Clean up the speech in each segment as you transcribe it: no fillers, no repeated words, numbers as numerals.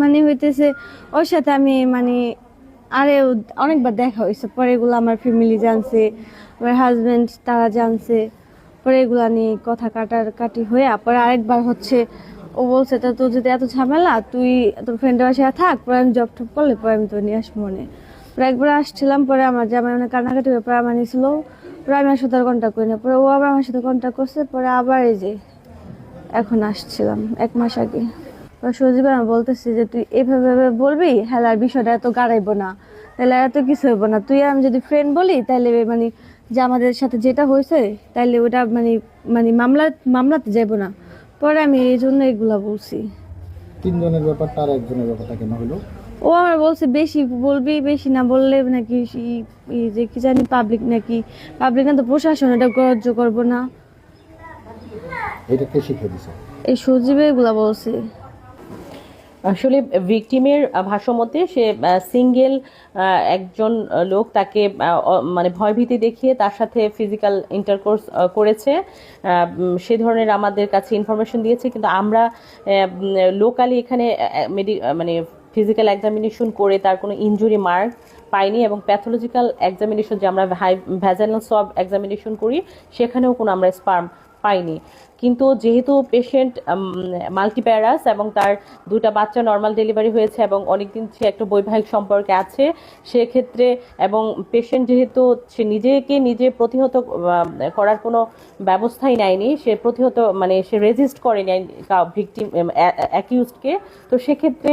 মানে হইতেছে ওর সাথে আমি মানে আরে অনেকবার দেখা হয়েছে, পরে এগুলো আমার ফ্যামিলি জানছে, আমার হাজবেন্ড তারা জানছে, পরে এগুলা নিয়ে কথা কাটাকাটি হয়ে পরে আরেকবার হচ্ছে ও বলছে তা তোর যদি এত ঝামেলা তুই তোর ফ্রেন্ডের বাসায় থাক, পরে আমি জব টপ করলে পরে আমি তোর নিয়ে আসবো মনে। পরে একবার আসছিলাম, পরে আমার জামাই অনেক কান্নাকাটি ব্যাপার আমার নিয়েছিল, পরে আমি আর সাথে কন্ট্যাক্ট করি না, পরে ও আবার আমার সাথে কন্ট্যাক্ট করছে, পরে আবার এই যে এখন আসছিলাম 1 মাস আগে। সজীব আমি বলতেছি যে তুই এভাবে এভাবে বলবি, হ্যাঁ আর বিষয়টা এত গাড়াইবো না, তাহলে এত কিছু হইব না, তুই আর আমি যদি ফ্রেন্ড বলি তাহলে মানে যে আমাদের সাথে যেটা হয়েছে তাইলে ওটা মানে মানে মামলাতে যাইবো না। পরে আমি এই জন্য এগুলা বলছি। তিনজনের ব্যাপারটা আর একজনের ব্যাপারটা কেন হলো? ও আমার বলছে বেশি বলবি, বেশি না বললে নাকি এই যে কি জানি পাবলিক নাকি, পাবলিক না তো প্রশাসন এটা গ্রাহ্য করবো না। এটা কে শিখে দিছে? এই সজীবে এগুলা বলছে। আসলে ভিকটিমের ভাষ্যমতে সে সিঙ্গেল একজন লোক তাকে মানে ভয়ভীতি দেখিয়ে তার সাথে ফিজিক্যাল ইন্টারকোর্স করেছে, সে ধরনের আমাদের কাছে ইনফরমেশন দিয়েছে। কিন্তু আমরা লোকালি এখানে মানে ফিজিক্যাল এক্সামিনেশন করে তার কোনো ইনজুরি মার্ক পাইনি, এবং প্যাথোলজিক্যাল এক্সামিনেশন যে আমরা ভ্যাজাইনাল সোয়াব এক্সামিনেশন করি সেখানেও কোনো আমরা স্পার্ম পাইনি। কিন্তু যেহেতু পেশেন্ট মাল্টিপ্যারাস এবং তার 2টা বাচ্চা নর্মাল ডেলিভারি হয়েছে এবং অনেকদিন সে একটা বৈবাহিক সম্পর্কে আছে, সেক্ষেত্রে এবং পেশেন্ট যেহেতু সে নিজেকে নিজে প্রতিহত করার কোনো ব্যবস্থাই নেয়নি, সে প্রতিহত মানে সে রেজিস্ট করেনি ভিকটিম অ্যাকিউজডকে, তো সেক্ষেত্রে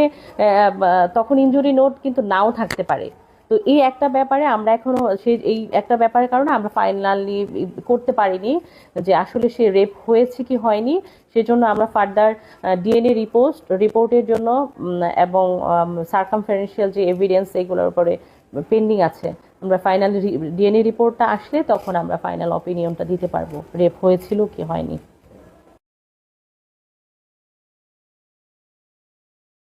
তখন ইনজুরি নোট কিন্তু নাও থাকতে পারে। তো এই একটা ব্যাপারে আমরা এখনো এই একটা ব্যাপারের কারণে আমরা ফাইনালি করতে পারিনি যে আসলে সে রেপ হয়েছে কি হয়নি। সেজন্য আমরা ফার্দার ডিএনএ রিপোর্টের জন্য এবং সার্কামফারেন্সিয়াল যে এভিডেন্স এগুলোর উপরে পেন্ডিং আছে। আমরা ফাইনাল ডিএনএ রিপোর্টটা আসলে তখন আমরা ফাইনাল অপিনিয়নটা দিতে পারবো রেপ হয়েছিল কি হয়নি।